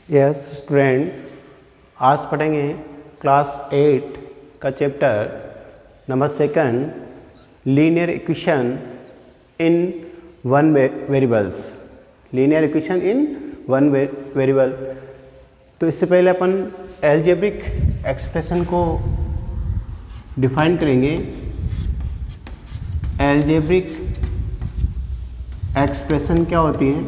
Yes student, आज पढ़ेंगे class 8 का chapter number 2 linear equation in one variables. Linear equation in one variable. तो इससे पहले अपन अलजेब्रिक एक्सप्रेशन को डिफाइन करेंगे। अलजेब्रिक एक्सप्रेशन क्या होती है?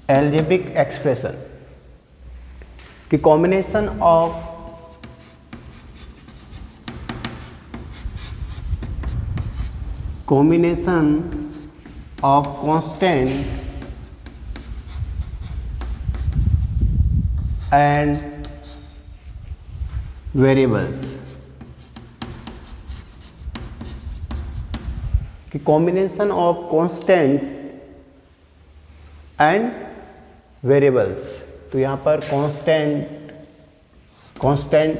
अलजेब्रिक एक्सप्रेशन की combination of constant and variables की combination of constant and variables. तो यहाँ पर कांस्टेंट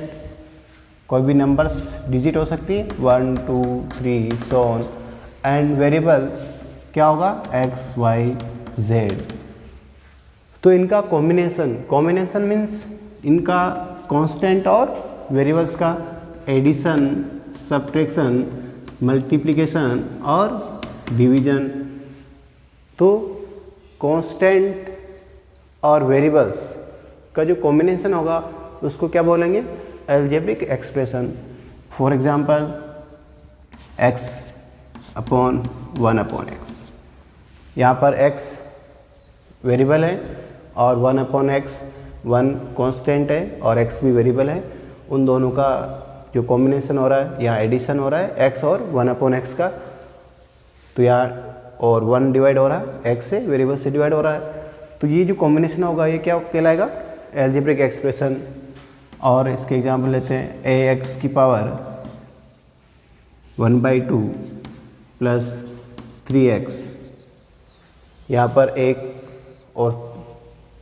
कोई भी नंबर्स डिजिट हो सकती है 1 2 3 सो ऑन, एंड वेरिएबल क्या होगा x y z। तो इनका कॉम्बिनेशन मीन्स इनका कांस्टेंट और वेरिएबल्स का एडिशन, सब्ट्रैक्शन, मल्टीप्लिकेशन और डिवीजन। तो कांस्टेंट और वेरिएबल्स का जो कॉम्बिनेशन होगा उसको क्या बोलेंगे? Algebraic expression. For example x upon 1 upon x। यहाँ पर x वेरिएबल है और 1 अपॉन x 1 कांस्टेंट है और x भी वेरिएबल है। उन दोनों का जो कॉम्बिनेशन हो रहा है, यहाँ एडिशन हो रहा है x और 1 अपॉन x का। तो यहाँ और 1 डिवाइड हो रहा है x से, वेरिएबल से डिवाइड हो रहा है। तो ये जो कॉम्बिनेशन होगा ये क्या कहलाएगा? Algebraic expression. और इसके एग्जाम्पल लेते हैं ax की पावर 1/2 प्लस 3x। यहाँ पर एक और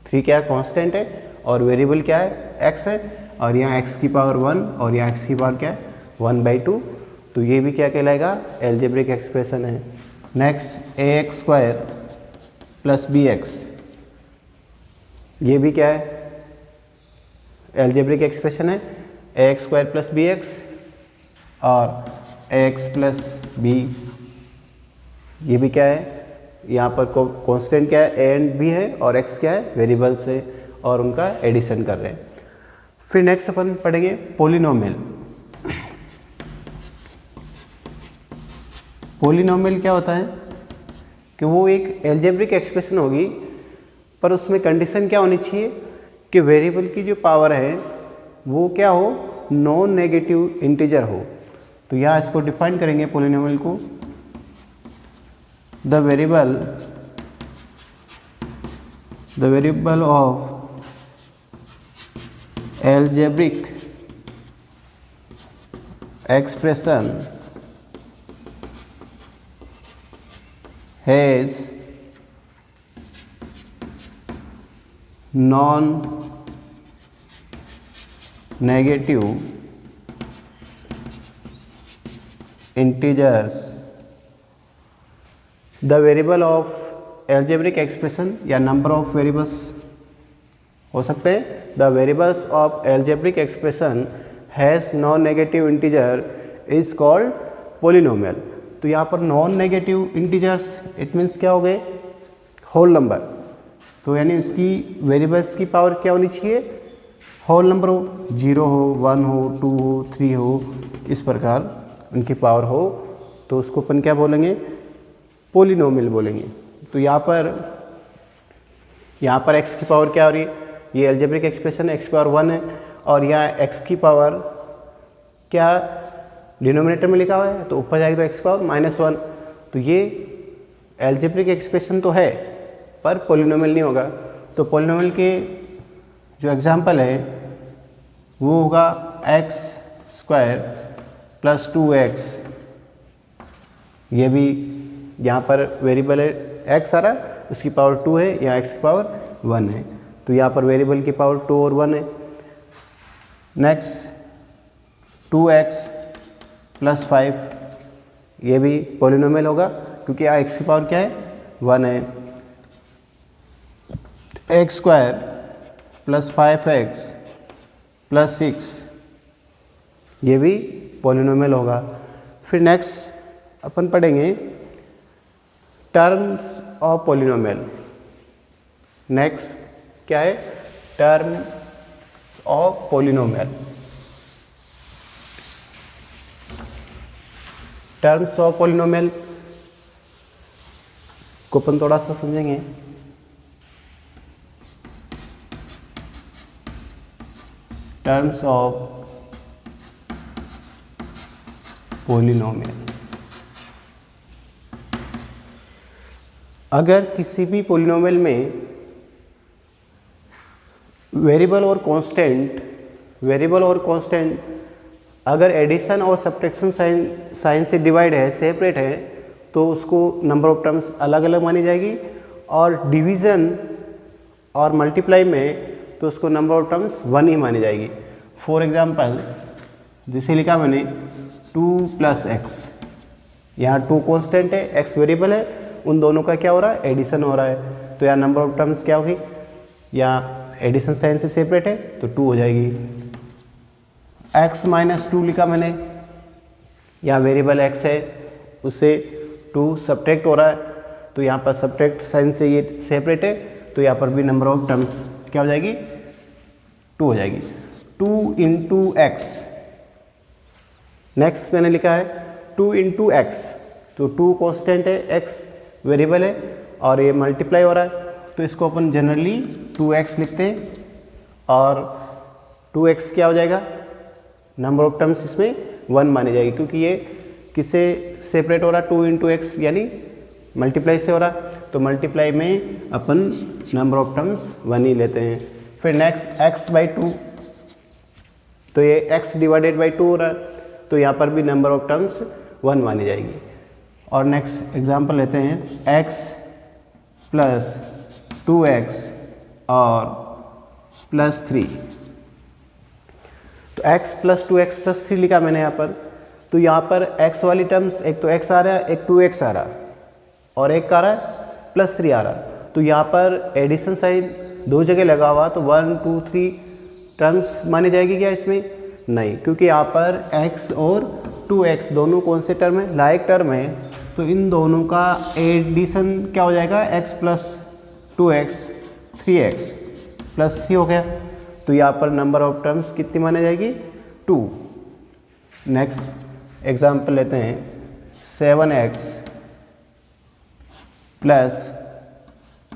3 क्या है? कांस्टेंट है और वेरिएबल क्या है? x है। और यहाँ x की पावर 1 और यहाँ x की पावर क्या है? 1/2। तो ये भी क्या कहलाएगा? अलजेब्रिक एक्सप्रेशन है। नेक्स्ट ax² प्लस bx, ये भी क्या है? अलजेब्रिक एक्सप्रेशन है। ax² प्लस bx और ax प्लस b, ये भी क्या है? यहाँ पर कांस्टेंट क्या है? a एंड b है और x क्या है? वेरिएबल से, और उनका एडिशन कर रहे हैं। फिर नेक्स्ट अपन पढ़ेंगे पोलिनोमियल। पोलिनोमियल क्या होता है कि वो एक अलजेब्रिक एक्सप्रेशन होगी, पर उसमें कंडीशन क्या होनी चाहिए कि वेरिएबल की जो पावर है वो क्या हो? नॉन नेगेटिव इंटीजर हो। तो यहाँ इसको डिफाइन करेंगे पोलिनोमियल को। The variable of algebraic expression has non-negative integers। The variable of algebraic expression या नंबर ऑफ वेरिएबल्स हो सकते हैं। The variables of algebraic expression has non negative integer is called polynomial. तो यहाँ पर non negative integers it means क्या हो गए? Whole number. तो यानी उसकी वेरिएबल्स की पावर क्या होनी चाहिए? होल नंबर हो, 0 हो, 1 हो, 2 हो, 3 हो, इस प्रकार उनकी पावर हो। तो उसको अपन क्या बोलेंगे? पोलिनोमियल बोलेंगे। तो यहाँ पर x की पावर क्या हो रही है? ये अलजेब्रिक एक्सप्रेशन है, x की पावर 1 है और यहाँ x की पावर क्या डिनोमिनेटर में लिखा हुआ है, तो ऊपर जाएगी तो x की पावर -1। तो ये अलजेब्रिक एक्सप्रेशन तो है पर पोलिनोमियल नहीं होगा। तो पोलिनोमियल के जो एग्जाम्पल है वो होगा x² प्लस 2x। ये भी यहाँ पर वेरिएबल है, x आ रहा है, उसकी पावर 2 है, यहाँ x की पावर 1 है। तो यहाँ पर वेरिएबल की पावर 2 और 1 है। नेक्स्ट 2x प्लस 5, ये भी पोलिनोमियल होगा क्योंकि यहाँ x की पावर क्या है? 1 है, x square plus 5x plus 6 ये भी पॉलिनोमियल होगा। फिर नेक्स्ट अपन पढ़ेंगे टर्म्स ऑफ पॉलिनोमियल। नेक्स्ट क्या है? Term of polynomial. Terms of polynomial को अपन थोड़ा सा समझेंगे। टर्म्स ऑफ पॉलिनोमियल, अगर किसी भी पॉलिनोमियल में वेरिएबल और कांस्टेंट अगर एडिशन और सब्ट्रैक्शन साइन से डिवाइड है, सेपरेट है, तो उसको नंबर ऑफ टर्म्स अलग अलग मानी जाएगी, और डिवीज़न और मल्टीप्लाई में तो उसको नंबर ऑफ टर्म्स 1 ही मानी जाएगी। फॉर एग्जांपल जैसे लिखा मैंने 2 + x, यहाँ 2 कांस्टेंट है, x वेरिएबल है, उन दोनों का क्या हो रहा है? एडिशन हो रहा है। तो यहाँ नंबर ऑफ टर्म्स क्या होगी? यहाँ एडिशन साइन से सेपरेट है तो 2 हो जाएगी। x - 2 लिखा मैंने, यहाँ वेरिएबल x है, उससे 2 सब्ट्रैक्ट हो रहा है, तो यहाँ पर सब्ट्रैक्ट साइन से ये सेपरेट है, तो यहाँ पर भी नंबर ऑफ टर्म्स क्या हो जाएगी? 2 हो जाएगी। 2 × x, नेक्स्ट मैंने लिखा है 2 × x, तो 2 कांस्टेंट है, x वेरिएबल है, और ये मल्टीप्लाई हो रहा है, तो इसको अपन जनरली 2x लिखते हैं, और 2x क्या हो जाएगा? नंबर ऑफ टर्म्स इसमें 1 मानी जाएगी, क्योंकि ये किससे सेपरेट हो रहा है? 2 × x यानी मल्टीप्लाई से हो रहा है, तो मल्टीप्लाई में अपन नंबर ऑफ टर्म्स 1 ही लेते हैं। फिर नेक्स्ट x/2, तो ये x / 2 हो रहा है, तो यहाँ पर भी नंबर ऑफ टर्म्स 1 मानी जाएगी। और नेक्स्ट एग्जांपल लेते हैं x + 2x और +3, तो x + 2x + 3 लिखा मैंने यहाँ पर, तो यहाँ पर x वाली टर्म्स एक तो x आ रहा है, एक 2x आ रहा है, और एक आ रहा है +3 आ रहा है, तो यहाँ पर एडिशन साइन 2 जगह लगा हुआ, तो 1 2 3 टर्म्स मानी जाएगी क्या इसमें? नहीं, क्योंकि यहाँ पर x और 2x दोनों कौन से टर्म है? लाइक टर्म है, तो इन दोनों का एडिशन क्या हो जाएगा? x + 2x 3x +3 हो गया, तो यहाँ पर नंबर ऑफ टर्म्स कितनी मानी जाएगी? 2। नेक्स्ट एग्जांपल लेते हैं 7x +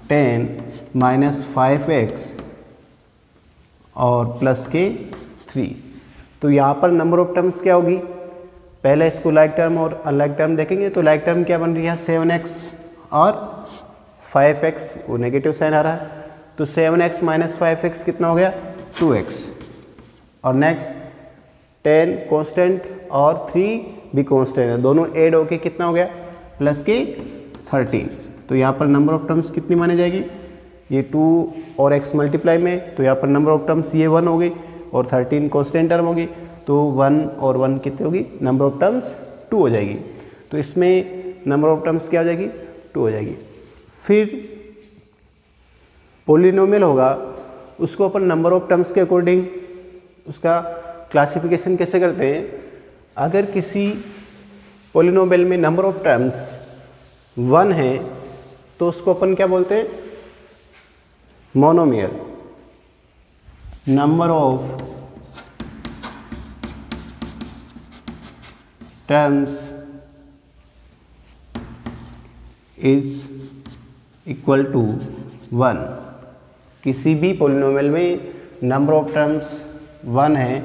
10 - 5x और +3, तो यहाँ पर नंबर ऑफ टर्म्स क्या होगी? पहले इसको लाइक टर्म और अनलाइक टर्म देखेंगे, तो लाइक टर्म क्या बन रही है? 7x और 5x, वो नेगेटिव साइन आ रहा है, तो 7x - 5x कितना हो गया? 2x। और नेक्स्ट 10 कांस्टेंट और 3 भी कांस्टेंट है, दोनों ऐड होके कितना हो गया? +13। तो यहाँ पर नंबर ऑफ टर्म्स कितनी मानी जाएगी? ये 2 और x मल्टीप्लाई में, तो यहाँ पर नंबर ऑफ टर्म्स ये 1 होगी, और 13 कांस्टेंट टर्म होगी, तो 1 और 1 कितनी होगी? नंबर ऑफ टर्म्स 2 हो जाएगी। तो इसमें नंबर ऑफ टर्म्स क्या हो जाएगी? 2 हो जाएगी। फिर पॉलिनोमियल होगा, उसको अपन नंबर ऑफ टर्म्स के अकॉर्डिंग उसका क्लासिफिकेशन कैसे करते हैं? अगर किसी पॉलिनोमियल में नंबर ऑफ टर्म्स 1 है, तो उसको अपन क्या बोलते हैं? Monomial. Number of terms is equal to 1। किसी भी पॉलिनोमियल में नंबर ऑफ टर्म्स 1 है,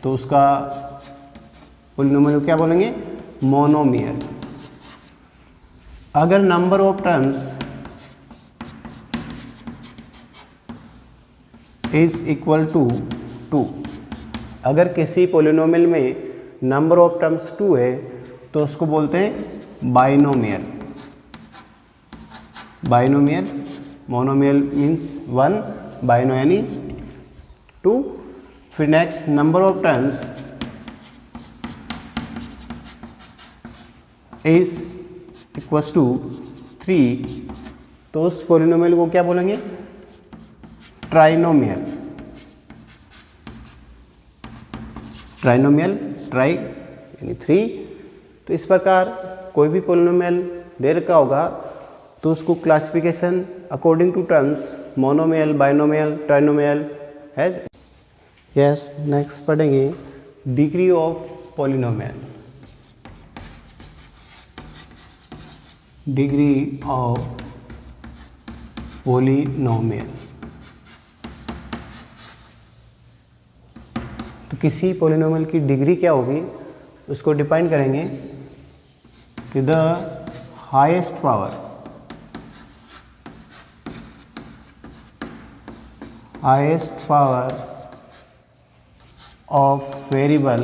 तो उसका पॉलिनोमियल क्या बोलेंगे? मोनोमियल। अगर number of terms is equal to 2, अगर किसी पॉलिनोमियल में नंबर ऑफ टर्म्स 2 है, तो उसको बोलते हैं बाइनोमियल। बाइनोमियल, मोनोमियल मीन्स 1, बाइनो यानी 2। फिर next number of terms is equals to 3 तो उस पोलिनोमियल को क्या बोलेंगे? ट्राइनोमियल। ट्राइनोमियल, ट्राई यानी 3। तो इस प्रकार कोई भी पोलिनोमियल दे रखा होगा तो उसको classification according to terms monomial, binomial, trinomial है। यस, नेक्स्ट पढ़ेंगे degree of polynomial. Degree of polynomial. तो किसी पोलिनोमियल की डिग्री क्या होगी उसको डिफाइन करेंगे कि the highest power of variable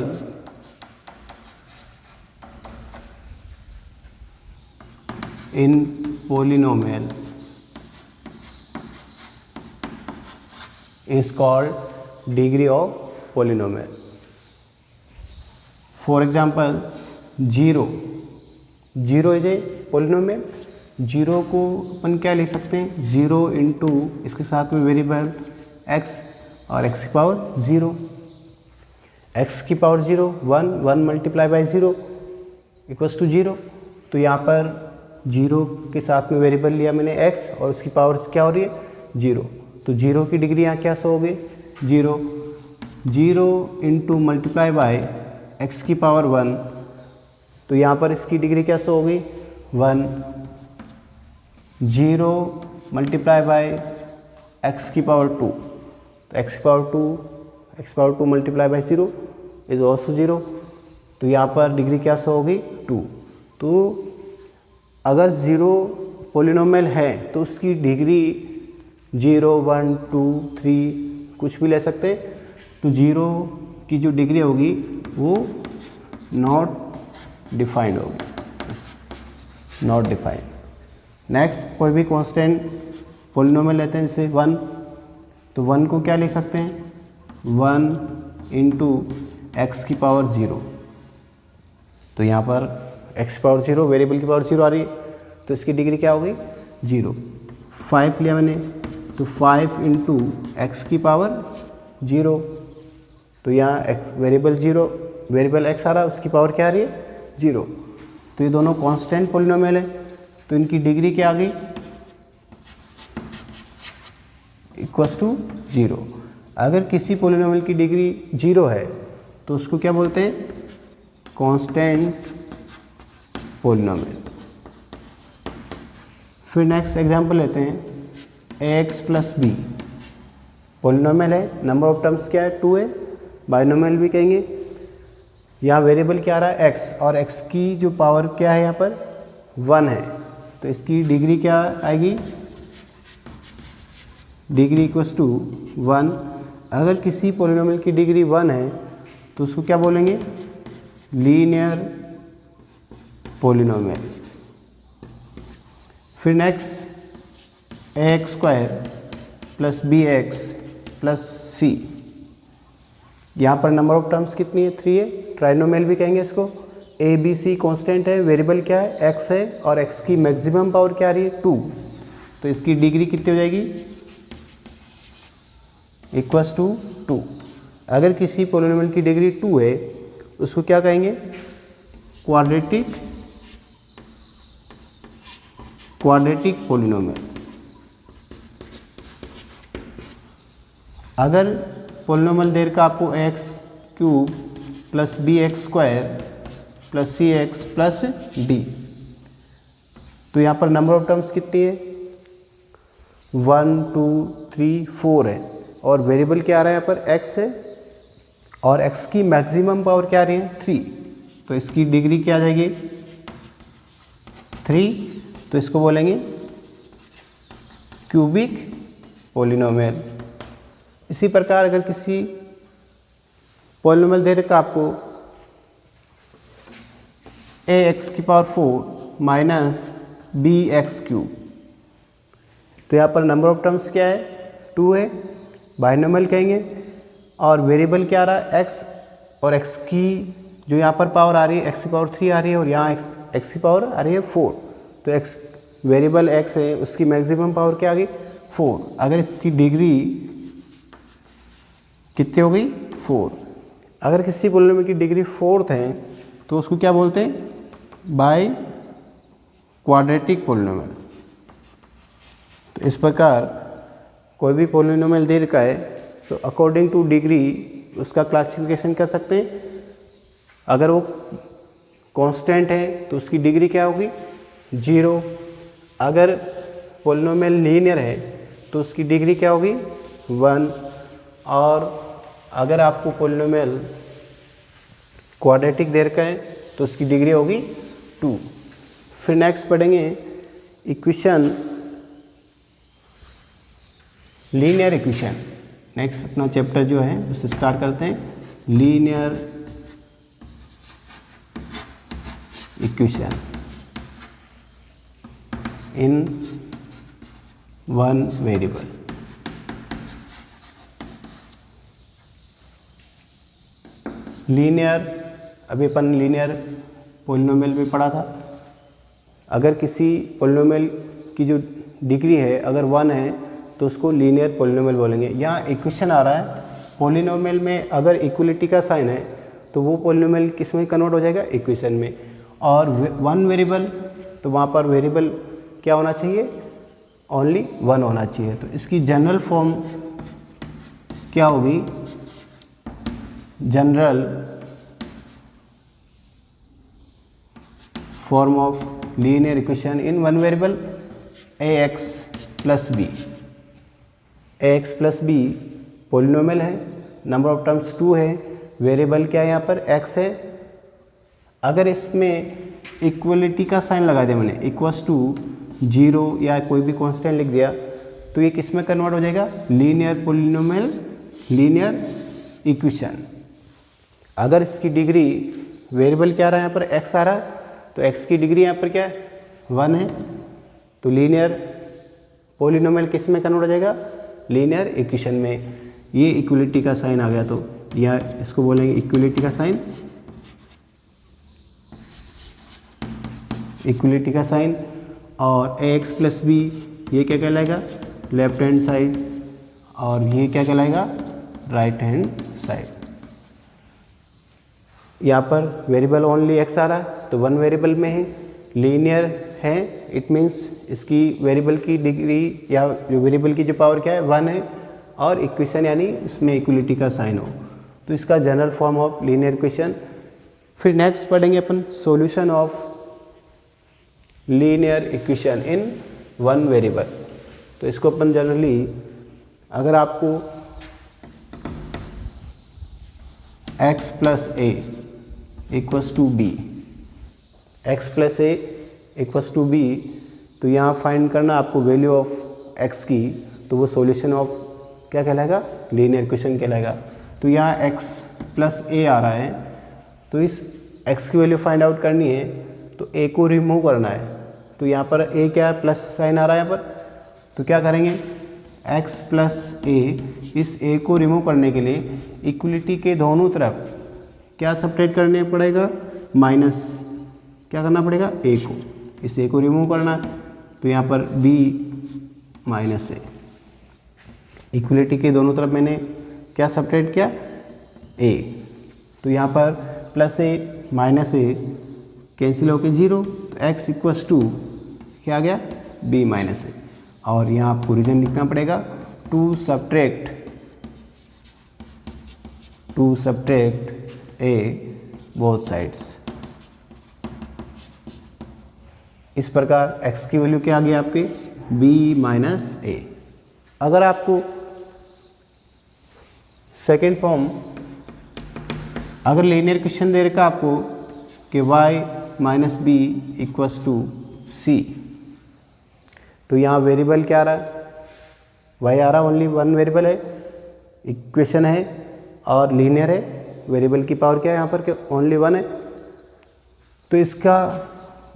in polynomial is called degree of polynomial. For example, 0 is a polynomial. 0 को अपन क्या लिख सकते हैं? 0 इंटू इसके साथ में वेरिएबल x और x की पावर 0, x की power 0, 1 multiply by 0 equals to 0। तो यहाँ पर 0 के साथ में वेरिएबल लिया मैंने x और उसकी पावर क्या हो रही है? 0। तो 0 की डिग्री यहाँ क्या सो होगी? 0 इंटू मल्टीप्लाई बाय x की पावर 1। तो यहाँ पर इसकी डिग्री क्या सो होगी? 1। 0 मल्टीप्लाई बाय x की पावर 2। तो x की power 2 multiply by 0 is also 0। तो यहाँ पर डिग्री क्या सो होगी? 2। तो अगर 0 पोलिनोमियल है तो उसकी डिग्री 0, 1, 2, 3 कुछ भी ले सकते हैं। तो 0 की जो डिग्री होगी वो नॉट डिफाइंड होगी, नॉट डिफाइंड। नेक्स्ट, कोई भी कांस्टेंट पोलिनोमियल लेते हैं जैसे 1, तो 1 को क्या लिख सकते हैं? 1 इंटू एक्स की पावर 0। तो यहाँ पर x की पावर 0, वेरिएबल की पावर 0 आ रही है, तो इसकी डिग्री क्या होगी? 0। 5 लिया मैंने, तो 5 इंटू एक्स की पावर 0। तो यहाँ वेरिएबल x आ रहा है, उसकी पावर क्या आ रही है? 0। तो ये दोनों कांस्टेंट पोलिनोमियल है, तो इनकी डिग्री क्या आ गई? Equals to 0। अगर किसी पोलिनोमियल की डिग्री 0 है तो उसको क्या बोलते हैं? Constant polynomial. फिर नेक्स्ट एग्जांपल लेते हैं ax प्लस बी। पोलिनोमियल है, नंबर ऑफ टर्म्स क्या है? 2 है। बाइनोमियल भी कहेंगे। यहाँ वेरिएबल क्या आ रहा है? x, और x की जो पावर क्या है यहाँ पर? 1 है। तो इसकी डिग्री क्या आएगी? Degree equals to 1। अगर किसी पोलिनोमियल की डिग्री 1 है तो उसको क्या बोलेंगे? Linear polynomial. फिर next ax square plus bx plus c। यहाँ पर नंबर ऑफ टर्म्स कितनी है? 3 है। ट्राइनोमियल भी कहेंगे इसको। a b c कांस्टेंट है, वेरिएबल क्या है? x है, और x की मैक्सिमम पावर क्या आ रही है? 2। तो इसकी डिग्री कितनी हो जाएगी? Equals to 2। अगर किसी पोलिनोमियल की डिग्री 2 है उसको क्या कहेंगे? Quadratic polynomial. अगर पोलिनोमियल देर का आपको x cube plus b x square plus c x plus d, तो यहाँ पर नंबर ऑफ टर्म्स कितनी है? 1, 2, 3, 4 है, और वेरिएबल क्या आ रहा है यहाँ पर? x है, और x की मैक्सिमम पावर क्या आ रही है? 3। तो इसकी डिग्री क्या आ जाएगी? 3। तो इसको बोलेंगे क्यूबिक पोलिनोमियल। इसी प्रकार अगर किसी पोलिनोमियल दे रखा आपको ax की power 4 minus b x cube, तो यहाँ पर नंबर ऑफ टर्म्स क्या है? 2 है। बाइनोमियल कहेंगे, और वेरिएबल क्या आ रहा है? x, और x की जो यहाँ पर पावर आ रही है x की पावर 3 आ रही है, और यहाँ x की पावर आ रही है 4। तो x वेरिएबल x है उसकी मैक्सिमम पावर क्या आ गई 4। अगर इसकी डिग्री कितनी हो गई 4। अगर किसी पॉलिनोमियल की डिग्री 4 है तो उसको क्या बोलते हैं बाय क्वाड्रेटिक पॉलिनोमियल। तो इस प्रकार कोई भी पॉलिनोमियल दे रखा है तो अकॉर्डिंग टू डिग्री उसका क्लासिफिकेशन कर सकते हैं। अगर वो कांस्टेंट है तो उसकी डिग्री क्या होगी 0। अगर पॉलिनोमियल लीनियर है तो उसकी डिग्री क्या होगी 1। और अगर आपको पॉलिनोमियल क्वाड्रेटिक दे रखा है तो उसकी डिग्री होगी 2। फिर नेक्स्ट पढ़ेंगे इक्वेशन लीनियर इक्वेशन। नेक्स्ट अपना चैप्टर जो है उससे स्टार्ट करते हैं linear equation in one variable. Linear अभी अपन लीनियर पॉलिनोमियल भी पढ़ा था। अगर किसी पॉलिनोमियल की जो डिग्री है अगर 1 है तो उसको लीनियर पॉलिनोमियल बोलेंगे। यहाँ इक्वेशन आ रहा है पॉलिनोमियल में अगर इक्वलिटी का साइन है तो वो पॉलिनोमियल किस में कन्वर्ट हो जाएगा इक्वेशन में। और 1 वेरिएबल तो वहाँ पर वेरिएबल क्या होना चाहिए ओनली 1 होना चाहिए। तो इसकी जनरल फॉर्म क्या होगी general form of linear equation in 1 variable ax plus b. ax plus b polynomial है, नंबर ऑफ टर्म्स 2 है, वेरिएबल क्या है यहाँ पर x है। अगर इसमें इक्वलिटी का साइन लगा दिया मैंने इक्वल्स टू 0 या कोई भी कांस्टेंट लिख दिया तो ये किस में कन्वर्ट हो जाएगा लीनियर पॉलिनोमियल लीनियर इक्वेशन। अगर इसकी डिग्री वेरिएबल क्या रहा है यहाँ पर x आ रहा है तो x की डिग्री यहाँ पर क्या है 1 है तो लीनियर पॉलिनोमियल किस में कन्वर्ट हो जाएगा लीनियर इक्वेशन में। ये इक्वलिटी का साइन आ गया तो या इसको बोलेंगे इक्वलिटी का साइन, इक्वलिटी का साइन। और ax प्लस बी ये क्या कहलाएगा लेफ्ट हैंड साइड और ये क्या कहलाएगा राइट हैंड साइड। यहाँ पर वेरिएबल ओनली x आ रहा है तो 1 वेरिएबल में है, लीनियर है, इट मीन्स इसकी वेरिएबल की डिग्री या जो वेरिएबल की जो पावर क्या है 1 है और इक्वेशन यानी इसमें इक्वलिटी का साइन हो तो इसका general form of linear equation. फिर नेक्स्ट पढ़ेंगे अपन solution of linear equation in 1 variable. तो इसको अपन जनरली अगर आपको x plus a equals to b, x plus a equals to b तो यहाँ फाइंड करना आपको वैल्यू ऑफ x की तो वो सॉल्यूशन ऑफ क्या कहलाएगा लीनियर इक्वेशन कहलाएगा। तो यहाँ x प्लस ए आ रहा है तो इस x की वैल्यू फाइंड आउट करनी है तो a को रिमूव करना है। तो यहाँ पर a क्या है प्लस साइन आ रहा है यहाँ पर तो क्या करेंगे x प्लस ए, इस a को रिमूव करने के लिए इक्वलिटी के दोनों तरफ क्या सब्ट्रैक्ट करने पड़ेगा माइनस क्या करना पड़ेगा a को, इस a को रिमूव करना तो यहाँ पर b माइनस ए। इक्वलिटी के दोनों तरफ मैंने क्या सब्ट्रैक्ट किया a तो यहाँ पर प्लस ए माइनस ए कैंसिल होकर 0 तो x इक्वल्स टू क्या आ गया b माइनस ए। और यहाँ आपको रीजन लिखना पड़ेगा to subtract a both sides. इस प्रकार x की वैल्यू क्या आ गई आपकी b माइनस ए। अगर आपको सेकेंड फॉर्म अगर लीनियर इक्वेशन दे रखा आपको कि y minus b equals to c तो यहाँ वेरिएबल क्या आ रहा है y आ रहा है ओनली 1 वेरिएबल है, इक्वेशन है और लीनियर है, वेरिएबल की पावर क्या है यहाँ पर क्या ओनली 1 है। तो इसका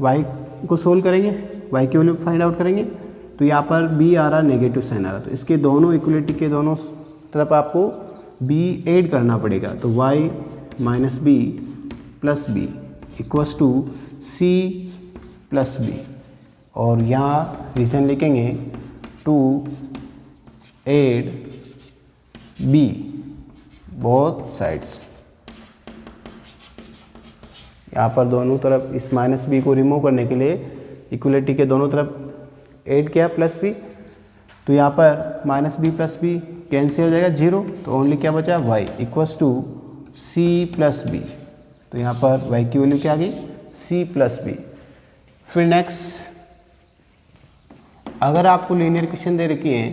y को सोल्व करेंगे, y की वैल्यू फाइंड आउट करेंगे तो यहाँ पर b आ रहा नेगेटिव साइन आ रहा तो इसके दोनों इक्वलिटी के दोनों तरफ आपको b ऐड करना पड़ेगा तो y minus b plus b equals to c plus b. और यहाँ रीजन लिखेंगे 2 8 b बोथ साइड्स। यहाँ पर दोनों तरफ इस माइनस बी को रिमूव करने के लिए इक्वलिटी के दोनों तरफ ऐड किया प्लस बी, तो यहाँ पर minus b plus b cancel हो जाएगा 0, तो ओनली क्या बचा y equals to c plus b. तो यहाँ पर y की वैल्यू क्या आ गई c प्लस बी। फिर नेक्स्ट अगर आपको लीनियर इक्वेशन दे रखी है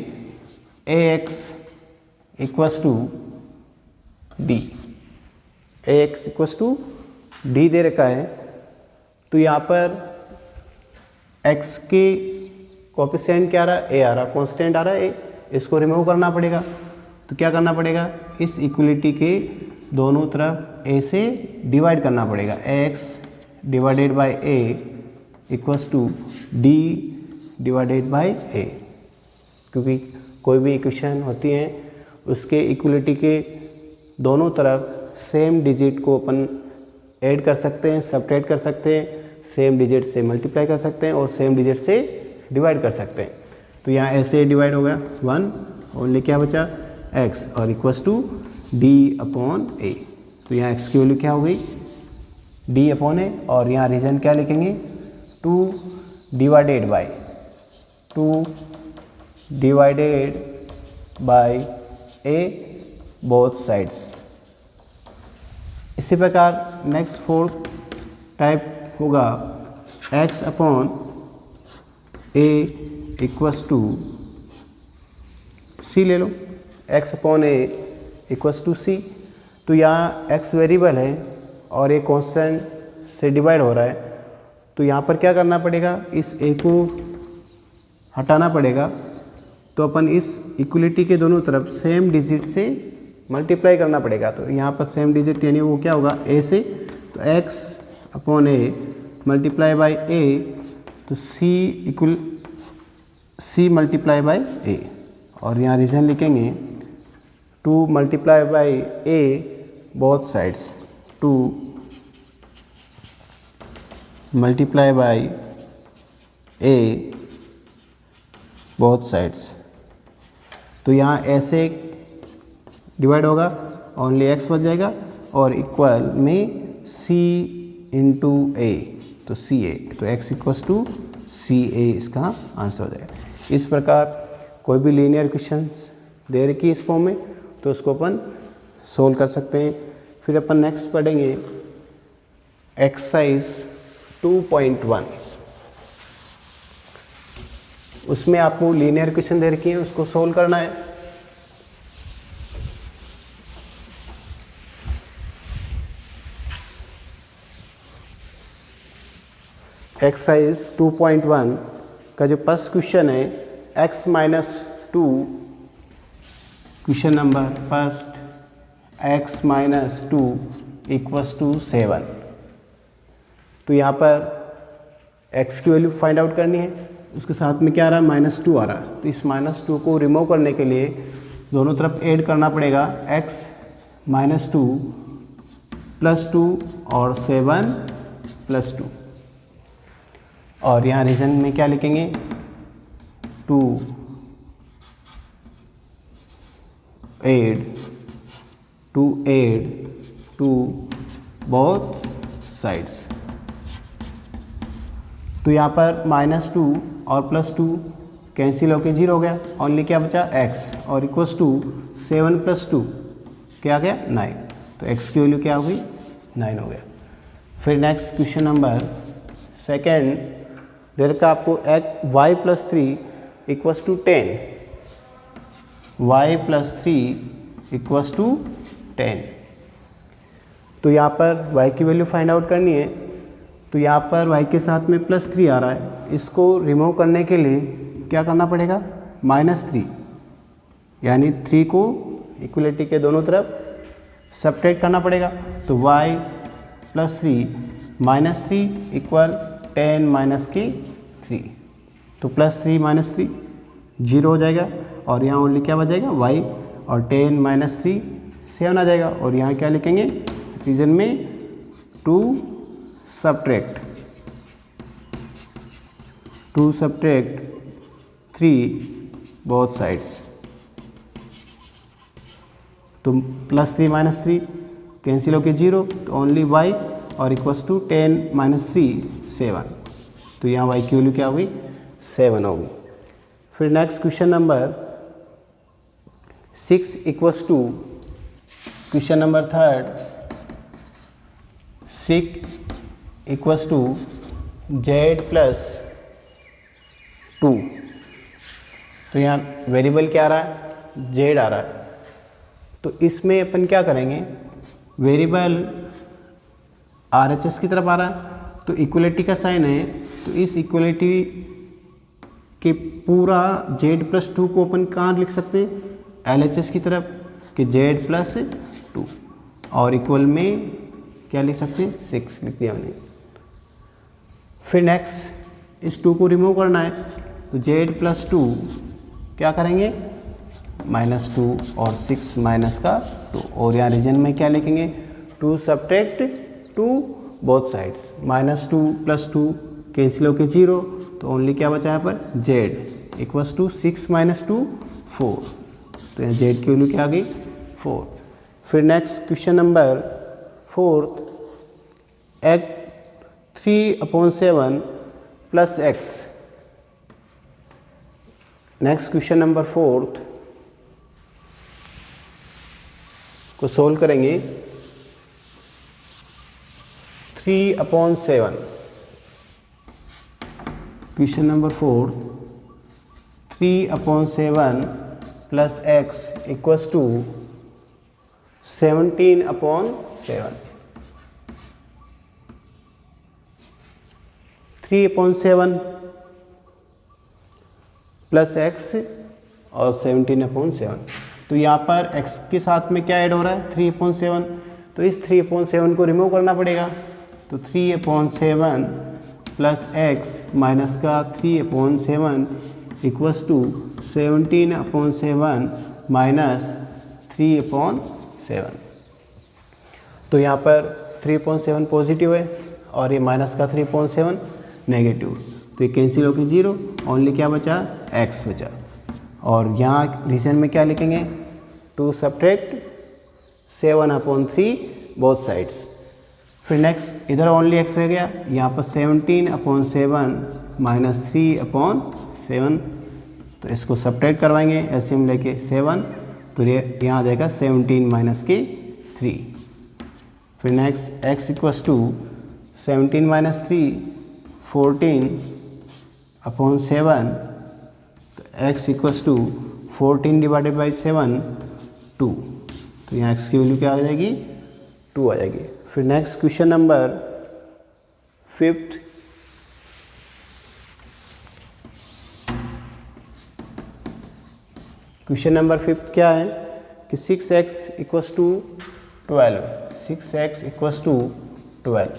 ax equals to d, ax equals to d दे रखा है, तो यहाँ पर x के कोफिशिएंट क्या आ रहा है a आ रहा, कांस्टेंट आ रहा है a, इसको रिमूव करना पड़ेगा। तो क्या करना पड़ेगा, इस इक्वलिटी के दोनों तरफ a से डिवाइड करना पड़ेगा, x divided by a equals to d divided by a। क्योंकि कोई भी इक्वेशन होती है उसके इक्वलिटी के दोनों तरफ सेम डिजिट को अपन ऐड कर सकते हैं, सब्ट्रैक्ट कर सकते हैं, सेम डिजिट से मल्टीप्लाई कर सकते हैं और सेम डिजिट से डिवाइड कर सकते हैं। तो यहाँ ऐसे डिवाइड हो गया 1, ओनली क्या बचा x और equals to d upon a। तो यहाँ x की वैल्यू क्या हो गई d अपॉन a, और यहाँ रीजन क्या लिखेंगे 2 divided by a both sides. इसी प्रकार नेक्स्ट फोर्थ टाइप होगा x upon a equals to c ले लो, x upon a equals to c। तो यहाँ x वेरिएबल है और ये कांस्टेंट से डिवाइड हो रहा है, तो यहाँ पर क्या करना पड़ेगा, इस a को हटाना पड़ेगा। तो अपन इस इक्वलिटी के दोनों तरफ सेम डिजिट से मल्टीप्लाई करना पड़ेगा। तो यहाँ पर सेम डिजिट यानी वो क्या होगा a से, तो x upon a multiply by a, तो c मल्टीप्लाई बाई a, और यहाँ रीजन लिखेंगे 2 multiply by a both sides, 2 multiply by a both sides. तो यहाँ ऐसे डिवाइड होगा, ओनली x बच जाएगा और इक्वल में c इंटू a, तो सी ए, तो x इक्वल्स टू सी ए इसका आंसर हो जाएगा। इस प्रकार कोई भी लीनियर इक्वेशंस दे रखी है इस फॉर्म में तो उसको अपन सोल्व कर सकते हैं। फिर अपन नेक्स्ट पढ़ेंगे एक्सरसाइज 2.1। उसमें आपको लीनियर इक्वेशन दे रखी है, उसको सोल्व करना है। एक्सरसाइज 2.1 का जो फर्स्ट क्वेश्चन है x minus 2, question number first x minus 2 equals to 7। तो यहाँ पर x की वैल्यू फाइंड आउट करनी है, उसके साथ में क्या आ रहा है -2 आ रहा है। तो इस -2 को रिमूव करने के लिए दोनों तरफ ऐड करना पड़ेगा, x माइनस 2 प्लस 2 और 7 प्लस 2। और यहाँ रीजन में क्या लिखेंगे 2 ऐड टू बोथ साइड्स। तो यहाँ पर -2 और +2 कैंसिल होके 0 हो गया, ओनली क्या बचा x और इक्वल्स टू 7 + 2 क्या गया 9। तो x की वैल्यू क्या हो गई 9 हो गया। फिर नेक्स्ट क्वेश्चन नंबर सेकेंड देर का आपको y + 3 equals to 10, y + 3 equals to 10। तो यहाँ पर y की वैल्यू फाइंड आउट करनी है। तो यहाँ पर y के साथ में +3 आ रहा है, इसको रिमूव करने के लिए क्या करना पड़ेगा -3, यानी 3 को इक्वलिटी के दोनों तरफ सब्ट्रैक्ट करना पड़ेगा। तो y + 3 -3 इक्वल 10 - 3, तो +3 - 3 0 हो जाएगा और यहाँ ओनली क्या बचेगा y, और 10 - 3 7 आ जाएगा। और यहाँ क्या लिखेंगे रीजन में 2 subtract to subtract 3 both sides. तो +3 -3 कैंसिल होके 0, तो ओनली y और इक्वल्स टू 10 - 3 7। तो यहाँ y की वैल्यू क्या होगी 7 होगी। फिर next question number 6 equals to question number 3 6 equals to z + 2। तो यहाँ वेरिएबल क्या आ रहा है z आ रहा है। तो इसमें अपन क्या करेंगे, वेरिएबल RHS की तरफ आ रहा है तो इक्वलिटी का साइन है, तो इस इक्वलिटी के पूरा z + 2 को अपन कहाँ लिख सकते हैं LHS की तरफ कि z + 2 और इक्वल में क्या लिख सकते हैं 6 लिख दिया मैंने। फिर नेक्स्ट इस 2 को रिमूव करना है तो z + 2 क्या करेंगे -2 और 6 माइनस का 2 और यहाँ रीजन में क्या लिखेंगे 2 सब्ट्रैक्ट 2 बोथ साइड्स। -2 + 2 कैंसिल होके 0, तो ओनली क्या बचा यहाँ पर z इक्वल्स टू 6 - 2 4। तो यहाँ z की वैल्यू क्या आ गई 4। फिर next question number 4 x 3/7 + x। Next question number 4 को सोल्व करेंगे 3/7। Question number 4 3/7 + x equals to 17/7। 3/7 + x और 17/7। तो यहाँ पर x के साथ में क्या ऐड हो रहा है 3/7, तो इस 3/7 को रिमूव करना पड़ेगा। तो 3/7 + x माइनस का 3/7 इक्वल्स टू 17/7 - 3/7। तो यहाँ पर 3/7 पॉजिटिव है और ये माइनस का 3/7 नेगेटिव, तो ये कैंसिल होकर 0, ओनली क्या बचा x बचा। और यहाँ रीजन में क्या लिखेंगे 2 सब्ट्रैक्ट 7/3 बोथ साइड्स। फिर नेक्स्ट इधर ओनली x रह गया, यहाँ पर 17/7 - 3/7। तो इसको सब्ट्रैक्ट करवाएंगे एलसीएम लेके 7, तो ये यहाँ आ जाएगा 17 - 3। फिर next x equals to 17 - 3 14/7। x equals to 14/7 2। तो यहाँ x की वैल्यू क्या आ जाएगी 2 आ जाएगी। फिर next question number 5 question number 5 क्या है कि 6x equals to 12। 6x equals to 12।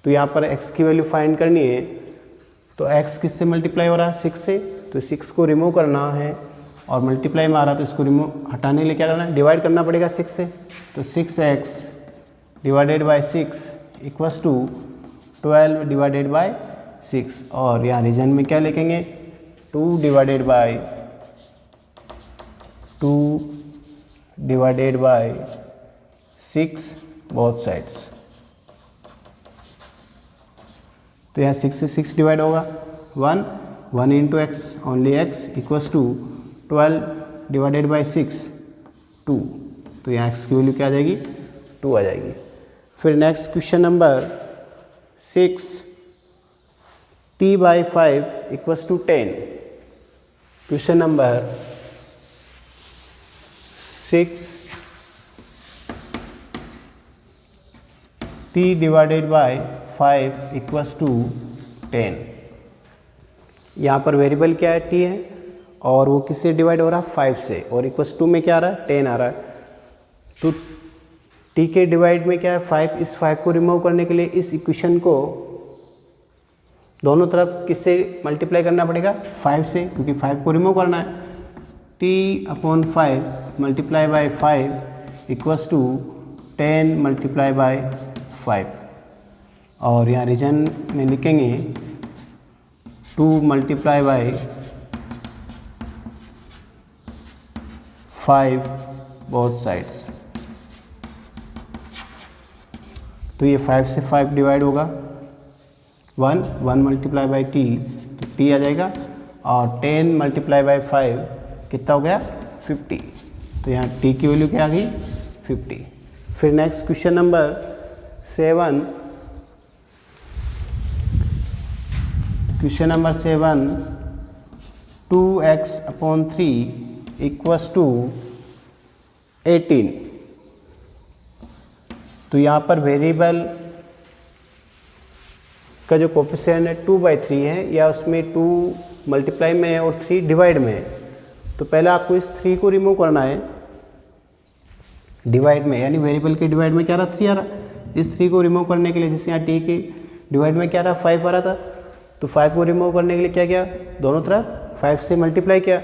तो यहाँ पर x की वैल्यू फाइंड करनी है, तो x किससे मल्टीप्लाई हो रहा है 6 से, तो 6 को रिमूव करना है और मल्टीप्लाई में आ रहा है तो इसको रिमूव हटाने के लिए क्या करना है डिवाइड करना पड़ेगा 6 से। तो 6x / 6 इक्वल्स टू 12 / 6 और यहाँ रीजन में क्या लिखेंगे 2 / 6 बोथ साइड्स। तो यहाँ 6 से 6 डिवाइड होगा 1 into x only x equals to 12 / 6 2। तो यहाँ x की वैल्यू क्या आ जाएगी 2 आ जाएगी। फिर next question number 6 t/5 equals to 10। Question number 6 t/5 equals to 10। यहाँ पर वेरिएबल क्या है t है और वो किससे डिवाइड हो रहा है 5 से, और इक्वल्स टू में क्या आ रहा है 10 आ रहा है। तो t के डिवाइड में क्या है 5, इस 5 को रिमूव करने के लिए इस इक्वेशन को दोनों तरफ किससे मल्टीप्लाई करना पड़ेगा 5 से, क्योंकि 5 को रिमूव करना है। t/5 × 5 इक्वल्स टू 10 × 5 और यहाँ रीजन में लिखेंगे 2 मल्टीप्लाई बाई 5 बोथ साइड्स। तो ये 5 से 5 डिवाइड होगा, 1 मल्टीप्लाई बाई टी, तो टी आ जाएगा, और 10 मल्टीप्लाई बाई 5 कितना हो गया 50। तो यहाँ टी की वैल्यू क्या आ गई 50। फिर next question number 7, question number 7, 2x/3 equals to 18। तो यहाँ पर वेरिएबल का जो कोफिशिएंट है 2/3 है, या उसमें 2 मल्टीप्लाई में है और 3 डिवाइड में है। तो पहले आपको इस 3 को रिमूव करना है डिवाइड में, यानी वेरिएबल के डिवाइड में क्या रहा 3 आ रहा। इस 3 को रिमूव करने के लिए, जैसे यहाँ टी के डिवाइड में क्या रहा 5 आ रहा था, तो 5 को रिमूव करने के लिए क्या किया, दोनों तरफ 5 से मल्टीप्लाई किया।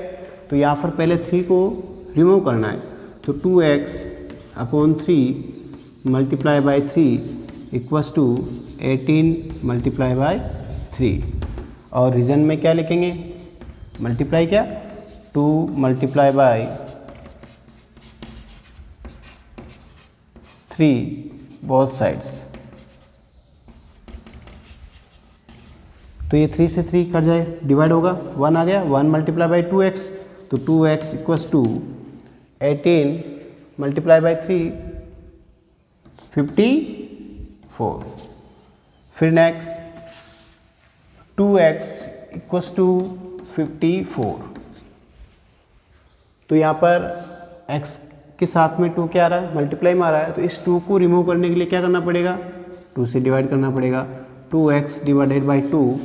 तो यहाँ पर पहले 3 को रिमूव करना है, तो 2x/3 multiply by 3 equals to 18 multiply by 3। और रीजन में क्या लिखेंगे, मल्टीप्लाई क्या, 2 मल्टीप्लाई बाई 3 बोथ साइड्स। तो ये 3 से 3 कट जाए, डिवाइड होगा, 1 आ गया, 1 मल्टीप्लाई बाई 2x, तो 2x equals to 18 multiply by 3 54। फिर नेक्स्ट 2x इक्वस टू 54। तो यहाँ पर x के साथ में 2 क्या आ रहा है, मल्टीप्लाई में आ रहा है, तो इस 2 को रिमूव करने के लिए क्या करना पड़ेगा, 2 से डिवाइड करना पड़ेगा। 2x divided by 2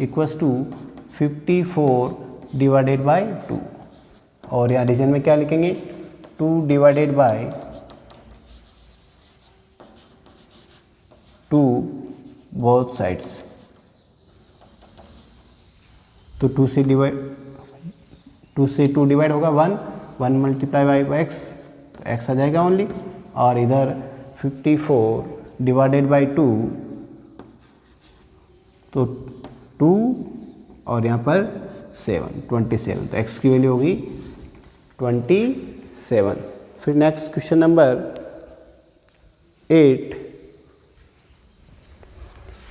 equals to 54 divided by 2। और यहाँ रीजन में क्या लिखेंगे, 2 डिवाइडेड बाई 2 बोथ साइड्स। तो 2 से 2 डिवाइड होगा, 1 मल्टीप्लाई बाई x, तो x आ जाएगा ओनली, और इधर 54 डिवाइडेड बाई 2, तो 2 और यहाँ पर 27, तो x की वैल्यू होगी 27। फिर next question number 8,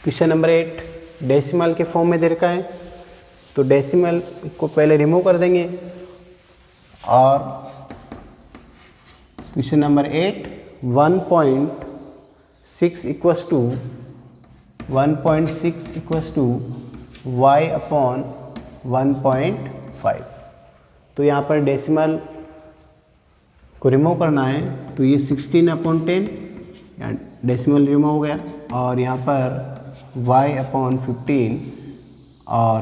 question number 8 decimal के फॉर्म में दे रखा है, तो डेसिमल को पहले रिमूव कर देंगे। और question number 8, 1.6 equals to 1.6 equals to y/1.5। तो यहाँ पर डेसिमल को रिमूव करना है, तो ये 16/10 डेसिमल रिमूव हो गया, और यहाँ पर y/15 और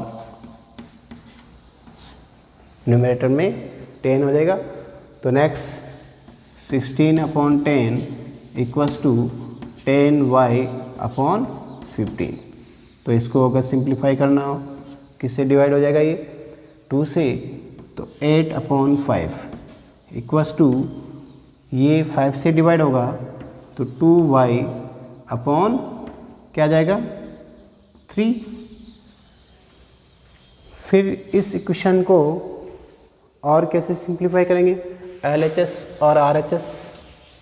न्यूमरेटर में 10 हो जाएगा। तो नेक्स्ट 16/10 इक्वस टू 10y/15। तो इसको अगर सिंप्लीफाई करना हो, किससे डिवाइड हो जाएगा, ये 2 से, तो 8/5 इक्वस टू, ये 5 से डिवाइड होगा, तो 2y अपॉन क्या आ जाएगा 3। फिर इस इक्वेशन को और कैसे सिंप्लीफाई करेंगे, LHS और RHS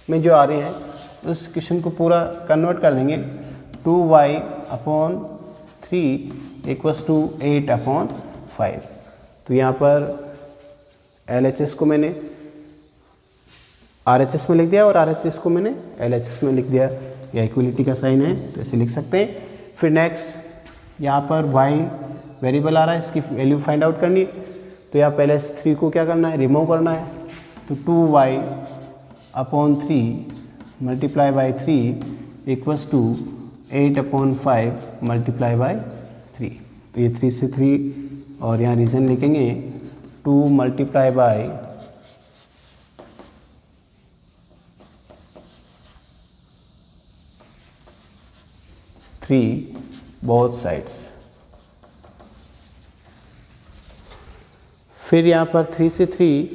में जो आ रही हैं उस इक्वेशन को पूरा कन्वर्ट कर देंगे। 2y/3 equals to 8/5। तो यहाँ पर LHS को मैंने RHS में लिख दिया और RHS को मैंने LHS में लिख दिया, या इक्वलिटी का साइन है तो ऐसे लिख सकते हैं। फिर नेक्स्ट यहाँ पर y वेरिएबल आ रहा है, इसकी वैल्यू फाइंड आउट करनी है। तो यहाँ पहले 3 को क्या करना है, रिमूव करना है। तो 2y/3 multiply by 3 equals to 8/5 multiply by 3। तो ये 3 से 3, और यहाँ रीजन लिखेंगे 2 मल्टीप्लाई बाई 3 बोथ साइड्स। फिर यहाँ पर 3 से 3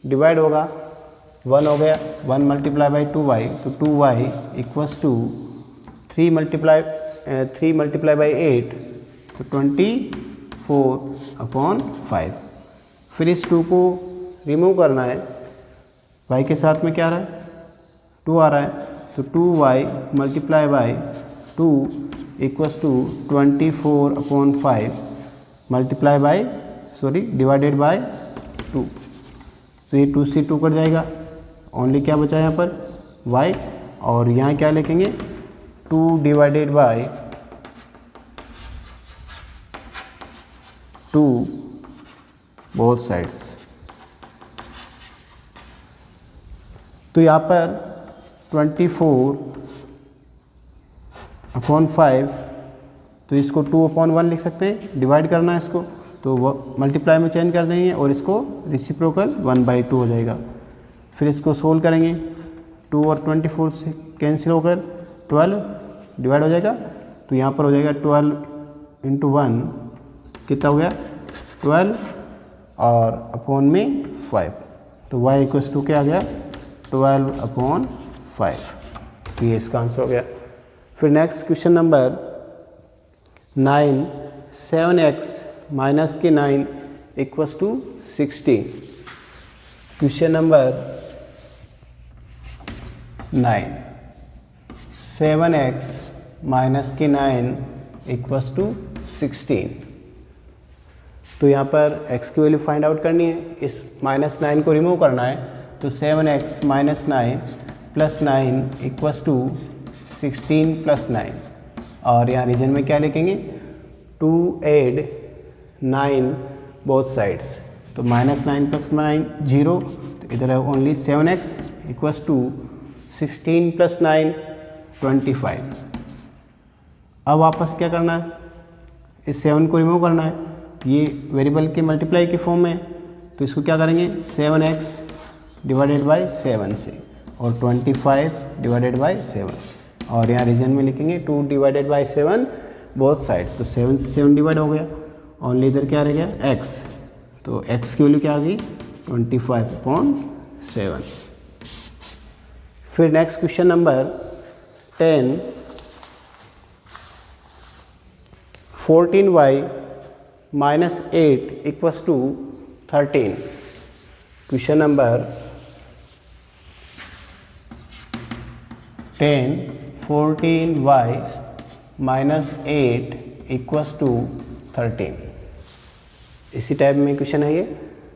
डिवाइड होगा, 1 हो गया, 1 मल्टीप्लाई बाई 2y, तो 2y equals to 3 multiply by 8, तो 24। 24/5। फिर इस 2 को रिमूव करना है, y के साथ में क्या आ रहा है 2 आ रहा है, तो 2y multiply by 2 equals to 24/5 multiply by divided by 2। तो ये 2 से 2 कट जाएगा, ओनली क्या बचा यहाँ पर y, और यहाँ क्या लिखेंगे 2 डिवाइडेड बाय 2 बोथ साइड्स। तो यहाँ पर 24/5, तो इसको 2/1 लिख सकते हैं, डिवाइड करना है इसको, तो मल्टीप्लाई में चेंज कर देंगे और इसको रेसिप्रोकल 1/2 हो जाएगा। फिर इसको सोल्व करेंगे, 2 और 24 से कैंसिल होकर 12 डिवाइड हो जाएगा, तो यहाँ पर हो जाएगा 12 × 1 कितना हो गया 12 और अपॉन में 5, तो y इक्वल्स टू क्या आ गया 12/5। तो ये इसका आंसर हो गया। फिर next question number 9, 7x minus के 9 equals to 16। Question number 9, 7x minus के 9 इक्वल्स टू 16। तो यहाँ पर x की वैल्यू फाइंड आउट करनी है, इस -9 को रिमूव करना है, तो 7x minus 9 plus 9 equals to 16 plus 9, और यहाँ रीजन में क्या लिखेंगे 2 ऐड 9 बोथ साइड्स, तो -9 प्लस 9 0, तो इधर है only 7x equals to 16 plus 9 25। अब वापस क्या करना है, इस 7 को रिमूव करना है, ये वेरिएबल के मल्टीप्लाई के फॉर्म में है, तो इसको क्या करेंगे 7x डिवाइडेड बाय 7 से, और 25 डिवाइडेड बाय 7, और यहाँ रीजन में लिखेंगे 2 डिवाइडेड बाय 7 बोथ साइड, तो 7 से 7 डिवाइड हो गया, ओनली इधर क्या रह गया x, तो x की वैल्यू क्या आ गई 25/7। फिर next question number 10, 14y minus 8 equals to 13। Question number 10, 14y minus 8 equals to 13। इसी टाइप में क्वेश्चन है ये,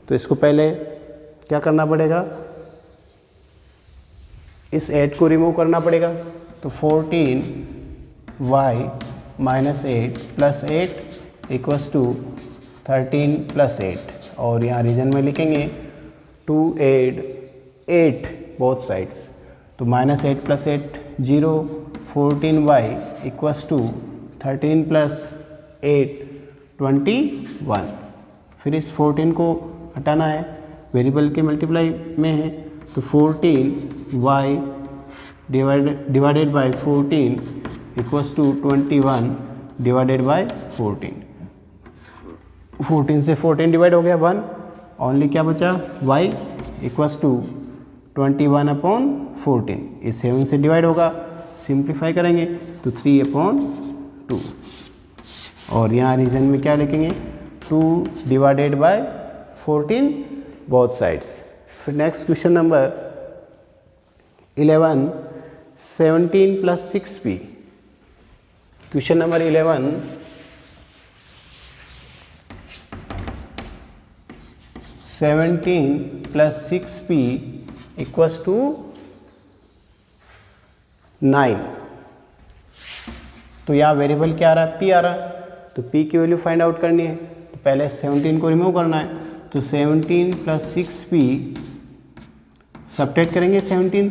तो इसको पहले क्या करना पड़ेगा, इस 8 को रिमूव करना पड़ेगा, तो 14y minus 8 plus 8 equals to 13 plus 8, और यहाँ रीजन में लिखेंगे 2 ऐड 8 बोथ साइड्स, तो -8 plus 8 0, 14y equals to 13 plus 8 21। फिर इस 14 को हटाना है, वेरिएबल के मल्टीप्लाई में है, तो 14y divided by 14 equals to 21 divided by 14। 14 से 14 डिवाइड हो गया 1, ओनली क्या बचा y इक्वल्स टू 21/14, इस 7 से डिवाइड होगा, सिंप्लीफाई करेंगे तो 3/2, और यहाँ रीजन में क्या लिखेंगे 2 डिवाइडेड बाय 14 बोथ साइड्स। फिर next question number 11, 17 plus 6p। Question number 11, 17 plus 6p equals to 9। तो यहाँ वेरिएबल क्या आ रहा है p आ रहा है, तो p की वैल्यू फाइंड आउट करनी है, तो पहले 17 को रिमूव करना है, तो 17 प्लस 6p सब्ट्रैक्ट करेंगे 17,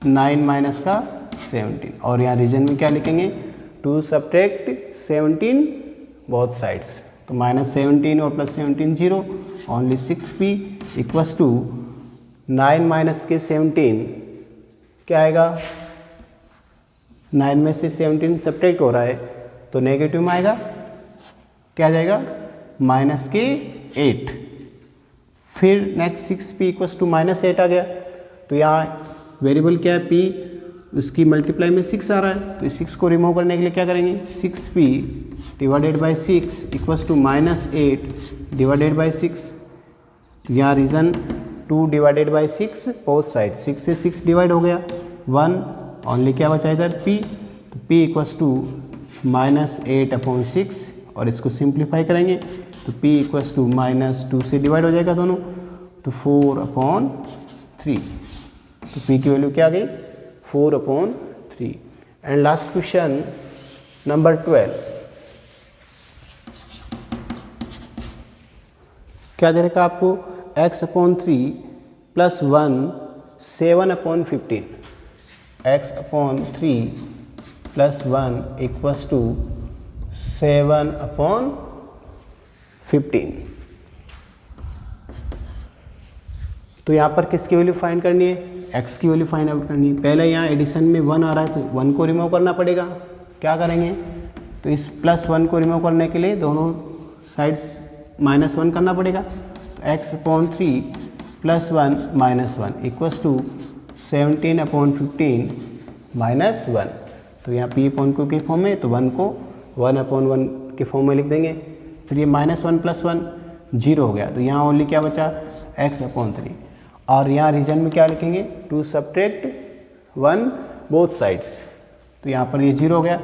9 माइनस का 17, और यहाँ रीजन में क्या लिखेंगे 2 सब्ट्रैक्ट 17 बोथ साइड्स, तो -17 और plus 17 0, only 6p equals to 9 minus के 17 क्या आएगा, 9 में से 17 सब्ट्रैक्ट हो रहा है तो नेगेटिव में आएगा, क्या आ जाएगा -8। फिर नेक्स्ट 6p इक्वल्स टू -8 आ गया, तो यहाँ वेरिएबल क्या है p, उसकी मल्टीप्लाई में 6 आ रहा है, तो 6 को रिमूव करने के लिए क्या करेंगे 6p divided by 6 equals to -8 divided by 6। यहाँ reason 2 divided by 6 both side, 6 से 6 डिवाइड हो गया, 1 ओनली क्या बचा इधर p, तो p इक्वल्स टू -8/6 और इसको सिंप्लीफाई करेंगे तो p इक्वल्स टू -2 से डिवाइड हो जाएगा दोनों, तो 4/3। तो p की वैल्यू क्या आ गई 4/3। एंड लास्ट क्वेश्चन नंबर 12, क्या दे रखा आपको x/3 + 1 7/15, x/3 + 1 इक्वल्स टू 7/15। तो यहाँ पर किसकी वैल्यू फाइंड करनी है, x की वैल्यू फाइंड आउट करनी है। पहले यहाँ एडिशन में 1 आ रहा है तो 1 को रिमूव करना पड़ेगा। क्या करेंगे, तो इस +1 को रिमूव करने के लिए दोनों साइड्स -1 करना पड़ेगा। तो x/3 + 1 -1 इक्वल्स टू 17/15 -1। तो यहाँ p/q के फॉर्म में, तो 1 को 1/1 के फॉर्म में लिख देंगे। फिर ये -1 + 1 0 हो गया, तो यहाँ ओनली क्या बचा x/3। और यहाँ रीजन में क्या लिखेंगे, टू सब्ट्रैक्ट 1 बोथ साइड्स, तो यहाँ पर ये 0 हो गया,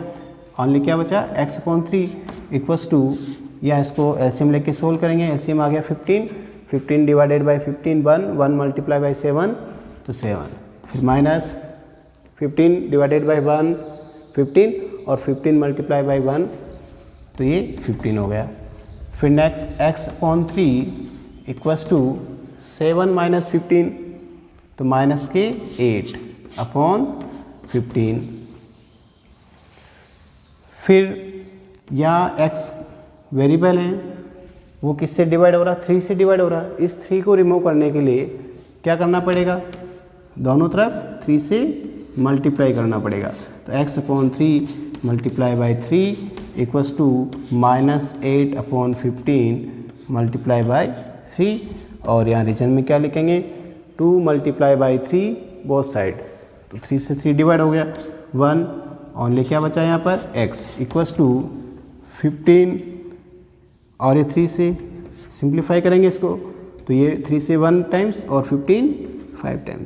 ओनली क्या बचा x/3 इक्वल्स टू, या इसको एलसीएम लेके सोल्व करेंगे। एलसीएम आ गया 15 डिवाइडेड बाई 15 1 मल्टीप्लाई बाई 7 तो 7, फिर -15 डिवाइडेड बाई 1 15 और 15 मल्टीप्लाई बाई 1 तो ये 15 हो गया। फिर नेक्स्ट x/3 इक्वल्स टू 7 - 15 तो -8/15। फिर यहाँ x वेरिएबल है, वो किससे डिवाइड हो रहा है, 3 से डिवाइड हो रहा है। इस 3 को रिमूव करने के लिए क्या करना पड़ेगा, दोनों तरफ 3 से मल्टीप्लाई करना पड़ेगा। तो x/3 multiply by 3 equals to -8/15 multiply by 3। और यहाँ रीजन में क्या लिखेंगे, 2 मल्टीप्लाई बाई 3 बोथ साइड, तो 3 से 3 डिवाइड हो गया, 1 ओनली क्या बचा यहाँ पर x इक्वल्स टू 15 और ये 3 से सिंप्लीफाई करेंगे इसको, तो ये 3 से 1 टाइम्स और 15 5 टाइम्स,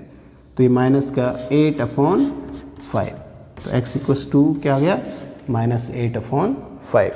तो ये माइनस का 8/5। तो x इक्वल्स टू क्या आ गया -8/5।